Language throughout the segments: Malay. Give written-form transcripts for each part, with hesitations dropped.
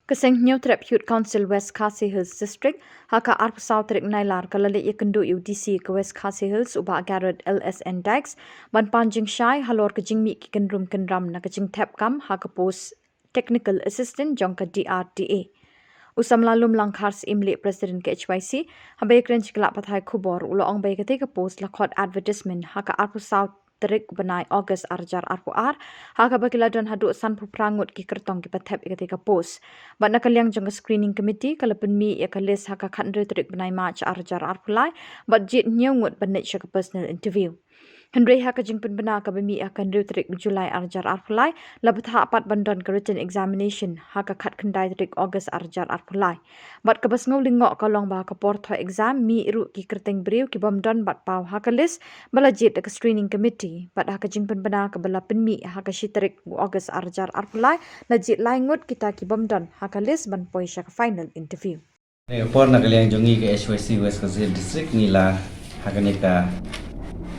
Keseng New Trap Youth Council West Khasi Hills District haka arp South Rik Nailar kalale ikendu UDC ke West Khasi Hills uba Garrett LSN Dax ban panjing shai halor ke jingmi ki kenram na ke jing tap kam haka post technical assistant jongka DRTA. Usam lalum langkhars imli President ke HYC habai krench kelak pathai khubor ulo ong bai ketika post lakhot advertisement haka arp South Terik benai August arjar arpu haka bakila dan hadu san prangut ki kertong ki pathep ketika post bat nakaliang jong screening committee kala penmi ya kalis haka khandre terik benai March arjar arpulai bat jit nyungut banet shaka personal interview Henry haka jing penbena ka bemi akan terik Julai arjar arpulai labat ha apat bandan ke written examination haka khat kendai terik August arjar arpulai bat kabas ngau lingok kalong ba ka portho exam mi iru ki kerteng briu ki bamdan bat pau haka list bala jit ke screening committee bat haka jing penbena ka bala penmi haka shiterik August arjar arpulai lajit laingut kita ki bamdan haka list ban poi shaka final interview Por nakaliang jongi ke HYC West Khasi District nila hakanika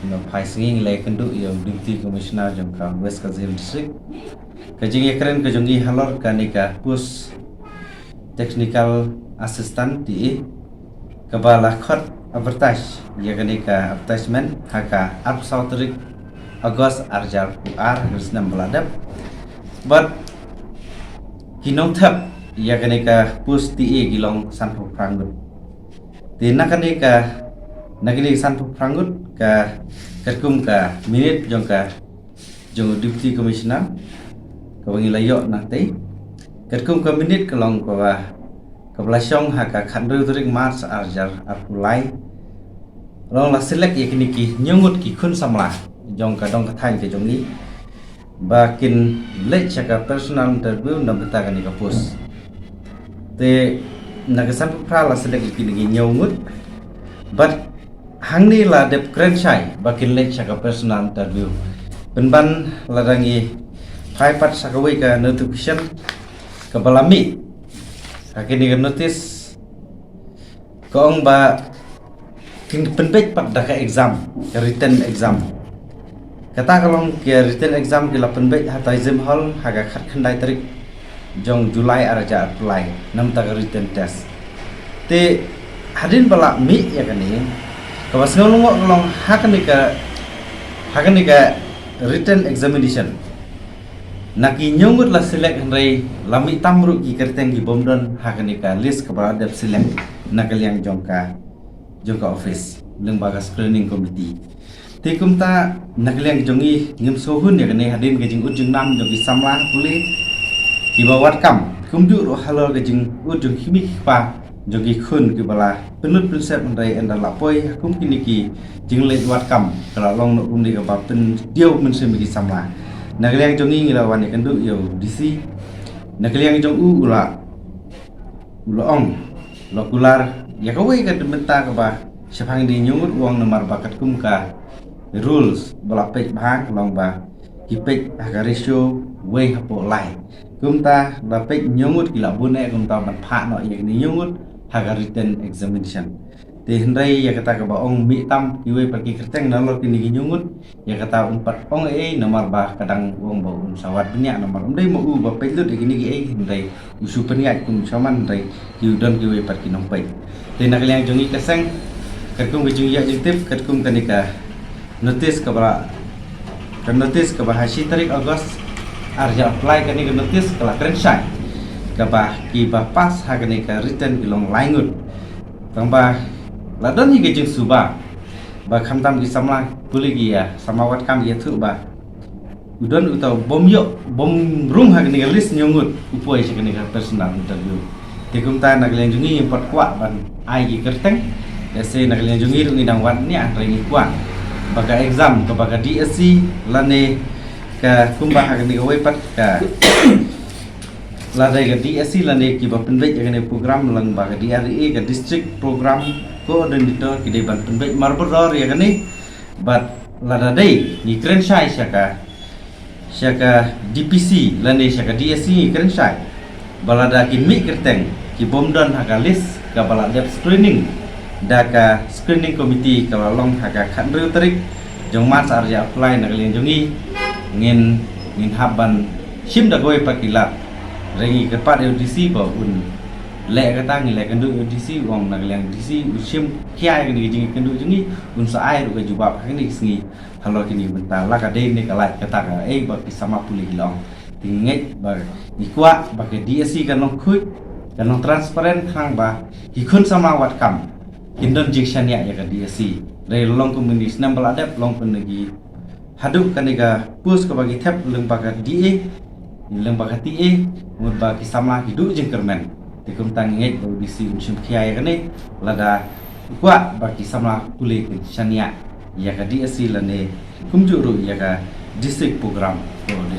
no paising nilai kendu yang Deputy Commissioner jongka West Khasi District kajing ekren kajongi halor kanika pus technical assistant di kabala khot advertise ya kanika advertisement haka arp South August arjar ar hisnam beladap but kinong thap ya kanika pus ti gilong sanpu prangut tina kanika nagili sanpu prangut ka kerkum ka minit jongka jong Deputy Commissioner ka wangi layo nanti kerkum ka minit kalong ka belasong haka khandru turik March arjar arpulai long la select yakini nyungut ki khun samla jongka dong ka thain ke jongi bakin lech ka personal interview nambata kani ka post te nagasan pra la select yakini nyungut but hangni la dep kren shai bakin lech ka personal interview penban ladangi phai pat sakawai ka notification ka balami akini ka notice kong ba king penbet pat daka exam ka written exam kata kalong ke written exam kila penbet hatai zim hall haga khat khandai tarik jong Julai arja apply nam ta written test te hadin bala mi ya kani kawas ngolong kalong hakanika written examination naki nyungut la select hendrai lami tamru ki kerteng ki bomdon hakanika list kabara dep select nakaliang jongka office lembaga screening committee tikum ta nakaliang jongi ngim sohun ya kani hadin gajing ujung nam jogi samla puli ki bawat kam kumdu ro halor gajing ujung himik pa jogi khun ki bala penut prinsip hendrai enda lapoi kum kini ki jingle wat kam kala long no rum di ka pen dio men sem ki samla nakaliang jongi ngilawan ya kendu yo DC nakaliang jong ula ong lokular ya kawai ka dementa ka ba siapang di nyungut uang nomor bakat kumka rules balapek bahang long ba kipek aga ratio way hapo lai kumta lapek nyungut kila bune kumta ban pha no ya ni nyungut haga written examination te hendrai ya kata ka ba ong mi tam kiwe pergi kerteng nalor kini nyungut ya kata umpat ong nomor ba kadang uang ba sawat banyak nomor undai mo u ba pelut kini hendrai usu peniat kum saman hendrai kiudon kiwe pergi nompai te nakaliang jongi keseng kerkum kejung ya jitip kerkum kanika notice ka hashi tarik August arja apply kani ke notice kala krenshai ka ba ki ba pas ha kani ka written kilong laingut tamba ladon hi kejung suba ba khamtam ki samla puli ki ya samawat kam ya thu ba udon utau bom rum ha kani ka list nyungut upoi shi kani ka personal interview tikum ta nakaliang jungi import kwa ban ai ki kerteng dese nakaliang jungi ru ngidang wat ni antrengi kwa baga exam ke baga DSC lane ka kumba hakni ka wepat ka ladai ka DSC lane ki ba penbet yakni program lang baga DRA ka district program coordinator ki de ban penbet marbor yakni bat ladai ni kren shai shaka DPC lane shaka DSC ni kren shai balada ki mi kerteng ki bomdon hakalis ka balada screening daka screening committee kalau long haka khandru tarik jong March arja apply nakaliang jongi ngin haban sim da goy pakilat rengi kepat DC ba un le kata ngi le kendu DC wong nak yang DC usim kiai ni jing kendu jingi un sa ai ru ke jubab ni singi halo kini bentar la ka de ni kalai kata ka ba sama puli hilong tinget ba ikwa ba ke DSC kan long khui kan long transparent khang ba ki khun sama wat kam kindon jing shania ya ka DSC re long komunis nambal adap long penegi haduk kaniga pus ka bagi tap lembaga DA lembaga TA mud bagi sama hidup jing kermen tikum tanginget ba DC unsum kiai kani lada ikwa bagi sama puli shania ya ka DSC lane kumjuru ya ka district program ko le